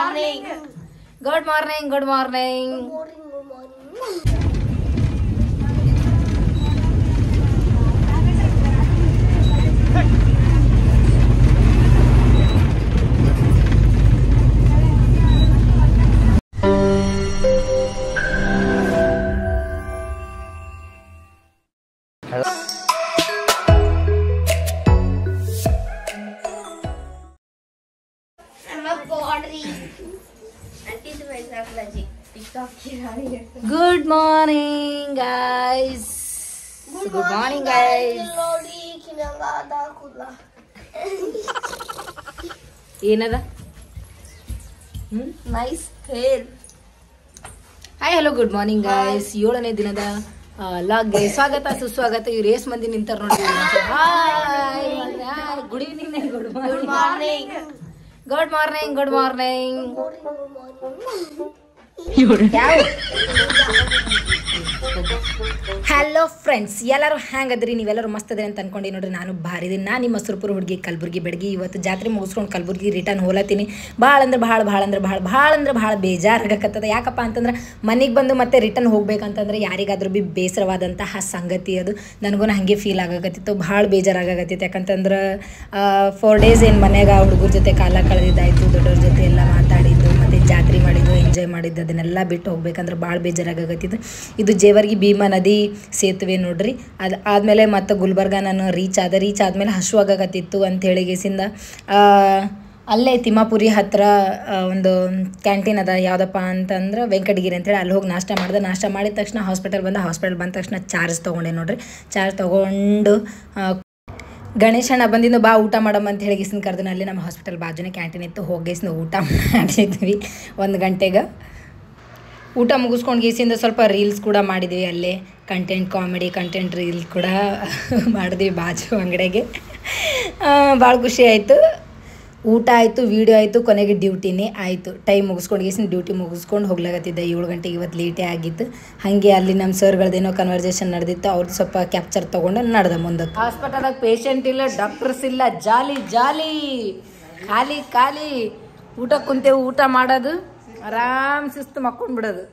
morning. Good morning. Good morning. Good morning, guys. Good morning, guys. ಏನದ Nice hair. Hi hello good morning guys. 7ನೇ ದಿನದ ಲಾಗ್ಗೆ ಸ್ವಾಗತ ಸುಸ್ವಾಗತ. ಈ ರೇಸ್ ಮಂದಿ ನಿಂತಾರ ನೋಡಿ. Hi good evening. Good morning. Good morning. Good morning. Hello friends, ಎಲ್ಲರೂ ಹ್ಯಾಂಗದ್ರಿ? ನೀವೆಲ್ಲರೂ ಮಸ್ತ್ ಅದ್ರಿ ಅಂತ ಅನ್ಕೊಂಡು ನೋಡ್ರಿ. ನಾನು ಭಾರಿ ಇದೀನಿ. ನಾನು ನಿಮ್ಮ ಸುರಪುರ ಹುಡುಗಿ, ಕಲಬುರ್ಗಿ ಬೆಡಗಿ. ಇವತ್ತು ಜಾತ್ರೆ ಮುಗಿಸ್ಕೊಂಡು ಕಲಬುರ್ಗಿ ರಿಟರ್ನ್ ಹೋಲತ್ತೀನಿ. ಭಾಳ ಅಂದ್ರೆ ಭಾಳ ಬೇಜಾರಾಗಕತ್ತದ. ಯಾಕಪ್ಪ ಅಂತಂದ್ರೆ ಮನೆಗೆ ಬಂದು ಮತ್ತೆ ರಿಟರ್ನ್ ಹೋಗ್ಬೇಕಂತಂದ್ರೆ ಯಾರಿಗಾದ್ರೂ ಬಿ ಬೇಸರವಾದಂತಹ ಸಂಗತಿ ಅದು. ನನಗೂ ಹಾಗೆ ಫೀಲ್ ಆಗಕತ್ತಿತ್ತು, ಭಾಳ ಬೇಜಾರಾಗತ್ತಿತ್ತು. ಯಾಕಂತಂದ್ರೆ 4 days ಏನು ಮನ್ಯಾಗ ಹುಡುಗರ ಜೊತೆ ಕಾಲ ಕಳೆದಿದ್ದಾಯಿತು, ದೊಡ್ಡವ್ರ ಜೊತೆ ಎಲ್ಲ ಮಾತಾಡಿದ್ದು, ಮತ್ತು ಜಾತ್ರೆ ಮಾಡಿದ್ದು, ಎಂಜಾಯ್ ಮಾಡಿದ್ದು, ಅದನ್ನೆಲ್ಲ ಬಿಟ್ಟು ಹೋಗ್ಬೇಕಂದ್ರೆ ಭಾಳ ಬೇಜಾರಾಗತ್ತಿತ್ತು. ಇದು ಜೇವರ್ಗಿ ಭೀಮಾ ನದಿ ಸೇತುವೆ ನೋಡ್ರಿ. ಅದು ಆದಮೇಲೆ ಮತ್ತು ಗುಲ್ಬರ್ಗ ನಾನು ರೀಚ್ ಆದಮೇಲೆ ಹಸುವಾಗತ್ತಿತ್ತು ಅಂಥೇಳಿ ಗೇಸಿಂದ ಅಲ್ಲೇ ತಿಮ್ಮಾಪುರಿ ಹತ್ತಿರ ಒಂದು ಕ್ಯಾಂಟೀನ್ ಅದ. ಯಾವುದಪ್ಪ ಅಂತಂದ್ರೆ ವೆಂಕಟಗಿರಿ ಅಂತೇಳಿ. ಅಲ್ಲಿ ಹೋಗಿ ನಾಷ್ಟ ಮಾಡಿದ ತಕ್ಷಣ ಹಾಸ್ಪಿಟಲ್ ಬಂದ ತಕ್ಷಣ ಚಾರ್ಜ್ ತೊಗೊಂಡೆ ನೋಡ್ರಿ. ಚಾರ್ಜ್ ತೊಗೊಂಡು ಗಣೇಶಣ್ಣ ಬಂದಿದ್ದು ಬಾ ಊಟ ಮಾಡಮ್ಮ ಅಂತ ಹೇಳಿ ಗೀಸಿನ ಕರೆದು ಅಲ್ಲಿ ನಮ್ಮ ಹಾಸ್ಪಿಟಲ್ ಬಾಜುನೇ ಕ್ಯಾಂಟೀನ್ ಇತ್ತು. ಹೋಗಿಸಿನ ಊಟ ಮಾಡಿದ್ವಿ 1 ಗಂಟೆಗೆ. ಊಟ ಮುಗಿಸ್ಕೊಂಡು ಗೀಸಿಂದ ಸ್ವಲ್ಪ ರೀಲ್ಸ್ ಕೂಡ ಮಾಡಿದ್ವಿ. ಅಲ್ಲೇ ಕಾಮಿಡಿ ಕಂಟೆಂಟ್ ರೀಲ್ಸ್ ಕೂಡ ಮಾಡಿದ್ವಿ ಬಾಜು ಅಂಗಡಿಗೆ. ಭಾಳ ಖುಷಿ ಆಯಿತು. ಊಟ ಆಯಿತು, ವೀಡಿಯೋ ಆಯಿತು, ಕೊನೆಗೆ ಡ್ಯೂಟಿನೇ ಆಯಿತು. ಟೈಮ್ ಮುಗಿಸ್ಕೊಂಡು ಗೀಸಿನ ಡ್ಯೂಟಿ ಮುಗಿಸ್ಕೊಂಡು ಹೋಗ್ಲಾಗತ್ತಿದ್ದೆ. 7 ಗಂಟೆಗೆ ಇವತ್ತು ಲೇಟೇ ಆಗಿತ್ತು. ಹಾಗೆ ಅಲ್ಲಿ ನಮ್ಮ ಸರ್ಗಳದ್ದೇನೋ ಕನ್ವರ್ಸೇಷನ್ ನಡೆದಿತ್ತು. ಅವ್ರದ್ದು ಸ್ವಲ್ಪ ಕ್ಯಾಪ್ಚರ್ ತೊಗೊಂಡು ನಡೆದ ಮುಂದಕ್ಕೆ. ಹಾಸ್ಪಿಟಲಾಗ ಪೇಷಂಟ್ ಇಲ್ಲ, ಡಾಕ್ಟರ್ಸ್ ಇಲ್ಲ, ಜಾಲಿ ಖಾಲಿ ಊಟ ಕುಂತೇವು. ಊಟ ಮಾಡೋದು, ಆರಾಮ್ ಶಿಸ್ತು ಮಕ್ಕೊಂಡು ಬಿಡೋದು.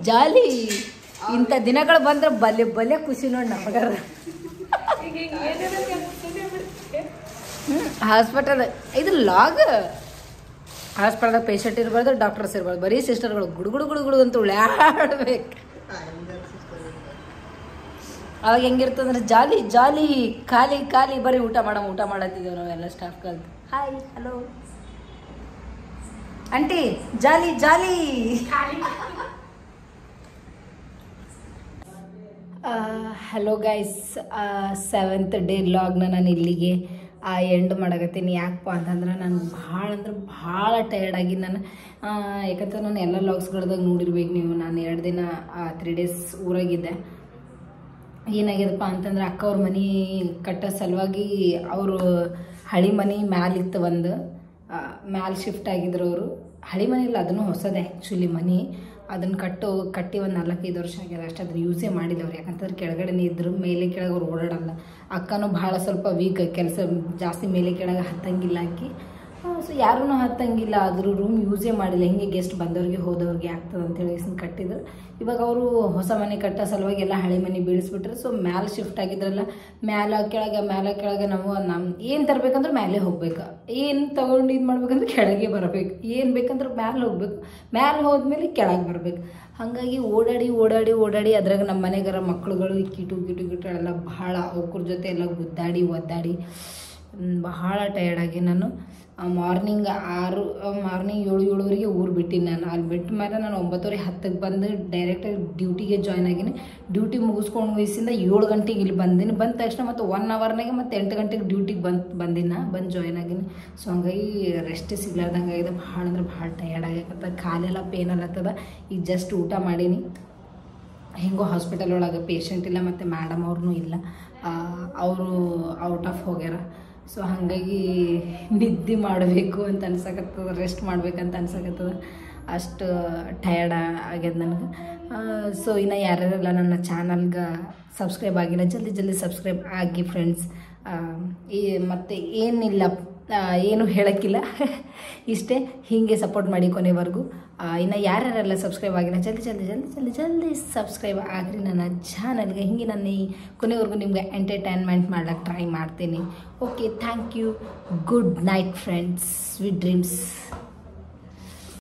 ಜಾಲಿ ಇಂಥ ದಿನಗಳು ಬಂದ್ರೆ ಬಲೆ ಖುಷಿ ನೋಡಿ ನಮಗಾರ. ಹಾಸ್ಪಿಟಲ್ ಇದು ಲಾಗ್. ಹಾಸ್ಪಿಟಲ್ದಾಗ ಪೇಷಂಟ್ ಇರಬಾರ್ದು, ಡಾಕ್ಟರ್ಸ್ ಇರಬಾರ್ದು, ಬರೀ ಸಿಸ್ಟರ್ಗಳು ಗುಡುಗುಡು ಅಂತ ಉಳ್ಯಾಡ್ಬೇಕು. ಅವಾಗ ಹೆಂಗಿರ್ತಂದ್ರೆ ಜಾಲಿ ಖಾಲಿ ಬರೀ ಊಟ ಮಾಡತ್ತಿದ್ದೇವೆ ನಾವೆಲ್ಲ ಸ್ಟಾಫ್ ಕಲ್ತು. ಹಾಯ್ ಹಲೋ ಆಂಟಿ, ಜಾಲಿ. ಹಲೋ ಗೈಸ್, 7th ಡೇ ಲಾಗ್ನ ನಾನು ಇಲ್ಲಿಗೆ ಎಂಡ್ ಮಾಡಕತ್ತೀನಿ. ಯಾಕಪ್ಪ ಅಂತಂದ್ರೆ ನಾನು ಭಾಳ ಟಯರ್ಡಾಗಿ ನಾನು. ಯಾಕಂದ್ರೆ ನಾನು ಎಲ್ಲ ಲಾಗ್ಸ್ಗಳ್ದಾಗ ನೋಡಿರ್ಬೇಕು ನೀವು. ನಾನು 2 ದಿನ 3 days ಊರಾಗಿದ್ದೆ. ಏನಾಗ್ಯದಪ್ಪ ಅಂತಂದ್ರೆ ಅಕ್ಕ ಅವ್ರ ಮನೆ ಕಟ್ಟೋ ಸಲುವಾಗಿ ಅವರು ಹಳಿ ಮನೆ ಮ್ಯಾಲಿತ್ತು. ಒಂದು ಮ್ಯಾಲೆ ಶಿಫ್ಟ್ ಆಗಿದ್ರು ಅವರು. ಹಳಿ ಮನೆ ಇಲ್ಲ, ಅದನ್ನು ಹೊಸದೇ ಆ್ಯಕ್ಚುಲಿ ಮನೆ. ಅದನ್ನು ಕಟ್ಟಿ ಒಂದು 4-5 ವರ್ಷ ಆಗ್ಯದ ಅಷ್ಟೇ. ಅದನ್ನು ಯೂಸೇ ಮಾಡಿಲ್ಲ ಅವ್ರು. ಯಾಕಂತಂದ್ರೆ ಕೆಳಗಡೆನೇ ಇದ್ರು, ಮೇಲೆ ಕೆಳಗೆ ಅವ್ರು ಓಡಾಡಲ್ಲ. ಅಕ್ಕನೂ ಭಾಳ ಸ್ವಲ್ಪ ವೀಕ್, ಕೆಲಸ ಜಾಸ್ತಿ ಮೇಲೆ ಕೆಳಗೆ ಹತ್ತಂಗಿಲ್ಲ ಆಕಿ. ಸೊ ಯಾರೂ ಹತ್ತಂಗಿಲ್ಲ. ಆದರೂ ರೂಮ್ ಯೂಸೇ ಮಾಡಿಲ್ಲ. ಹಿಂಗೆ ಗೆಸ್ಟ್ ಬಂದವ್ರಿಗೆ ಹೋದವ್ರಿಗೆ ಆಗ್ತದೆ ಅಂತೇಳಿ ಕಟ್ಟಿದ್ರು. ಇವಾಗ ಅವರು ಹೊಸ ಮನೆ ಕಟ್ಟೋ ಸಲುವಾಗಿ ಎಲ್ಲ ಹಳೆ ಮನೆ ಬೀಳಿಸ್ಬಿಟ್ರೆ. ಸೊ ಮ್ಯಾಲೆ ಶಿಫ್ಟ್ ಆಗಿದ್ರಲ್ಲ, ಮ್ಯಾಲೆ ಕೆಳಗೆ ನಾವು ಏನು ತರಬೇಕಂದ್ರೆ ಮ್ಯಾಲೆ ಹೋಗ್ಬೇಕು, ಏನು ತೊಗೊಂಡು ಇದು ಮಾಡ್ಬೇಕಂದ್ರೆ ಕೆಳಗೆ ಬರಬೇಕು, ಏನು ಬೇಕಂದ್ರೆ ಮ್ಯಾಲೆ ಹೋಗ್ಬೇಕು, ಮ್ಯಾಲೆ ಹೋದ್ಮೇಲೆ ಕೆಳಗೆ ಬರಬೇಕು. ಹಾಗಾಗಿ ಓಡಾಡಿ ಅದ್ರಾಗ ನಮ್ಮ ಮನೆಗಾರ ಮಕ್ಕಳುಗಳು ಕಿಟು ಎಲ್ಲ ಭಾಳ ಅವ್ರ ಜೊತೆ ಎಲ್ಲ ಒದ್ದಾಡಿ ಬಹಳ ಟಯರ್ಡಾಗಿ ನಾನು ಮಾರ್ನಿಂಗ್ 7-7:30 ಊರು ಬಿಟ್ಟಿನಿ. ನಾನು ಅಲ್ಲಿ ಬಿಟ್ಟ ಮೇಲೆ ನಾನು 9:10 ಬಂದು ಡೈರೆಕ್ಟಾಗಿ ಡ್ಯೂಟಿಗೆ ಜಾಯ್ನ್ ಆಗಿನಿ. ಡ್ಯೂಟಿ ಮುಗಿಸ್ಕೊಂಡು ವಯಸ್ಸಿಂದ 7 ಗಂಟೆಗೆ ಇಲ್ಲಿ ಬಂದಿನಿ. ಬಂದ ತಕ್ಷಣ ಮತ್ತು 1 hourನಾಗೆ ಮತ್ತು 8 ಗಂಟೆಗೆ ಡ್ಯೂಟಿಗೆ ಬಂದು ಜಾಯ್ನ್ ಆಗಿನಿ. ಸೊ ಹಂಗಾಗಿ ರೆಸ್ಟ್ ಸಿಗ್ಲಾರ್ದಂಗೆ ಆಗಿದೆ. ಭಾಳ ಟಯರ್ಡ್ ಆಗಕತ್ತ. ಕಾಲೆಲ್ಲ ಪೇನ್ ಅಲ್ಲತ್ತದ. ಈಗ ಜಸ್ಟ್ ಊಟ ಮಾಡೀನಿ. ಹೆಂಗೋ ಹಾಸ್ಪಿಟಲ್ ಒಳಗೆ ಪೇಷಂಟ್ ಇಲ್ಲ ಮತ್ತು ಮೇಡಮ್ ಅವ್ರೂ ಇಲ್ಲ, ಅವರು ಔಟ್ ಆಫ್ ಹೋಗ್ಯಾರ. ಸೊ ಹಾಗಾಗಿ ನಿದ್ದೆ ಮಾಡಬೇಕು ಅಂತ ಅನ್ಸಕತ್ತದ, ರೆಸ್ಟ್ ಮಾಡ್ಬೇಕಂತ ಅನ್ಸಕತ್ತದ. ಅಷ್ಟು ಟಯರ್ಡ್ ಆಗ್ಯದ ನನಗೆ. ಸೊ ಇನ್ನು ಯಾರ್ಯಾರೆಲ್ಲ ನನ್ನ ಚಾನಲ್ಗೆ ಸಬ್ಸ್ಕ್ರೈಬ್ ಆಗಿಲ್ಲ, ಜಲ್ದಿ ಸಬ್ಸ್ಕ್ರೈಬ್ ಆಗಿ ಫ್ರೆಂಡ್ಸ್. ಮತ್ತು ಏನಿಲ್ಲ, ಏನು ಹೇಳೋಕ್ಕಿಲ್ಲ. ಇಷ್ಟೇ, ಹೀಗೆ ಸಪೋರ್ಟ್ ಮಾಡಿ ಕೊನೆವರೆಗೂ. ಇನ್ನು ಯಾರ್ಯಾರೆಲ್ಲ ಸಬ್ಸ್ಕ್ರೈಬ್ ಆಗಿಲ್ಲ ಜಲ್ದಿ ಜಲ್ದಿ ಜಲ್ದಿ ಜಲ್ದಿ ಜಲ್ದಿ ಸಬ್ಸ್ಕ್ರೈಬ್ ಆಗಿರಿ ನನ್ನ ಚಾನಲ್ಗೆ. ಹೀಗೆ ನಾನು ಈ ಕೊನೆವರೆಗೂ ನಿಮಗೆ ಎಂಟರ್ಟೈನ್ಮೆಂಟ್ ಮಾಡ್ಲಿಕ್ಕೆ ಟ್ರೈ ಮಾಡ್ತೀನಿ. Okay, thank you. Good night friends, sweet dreams.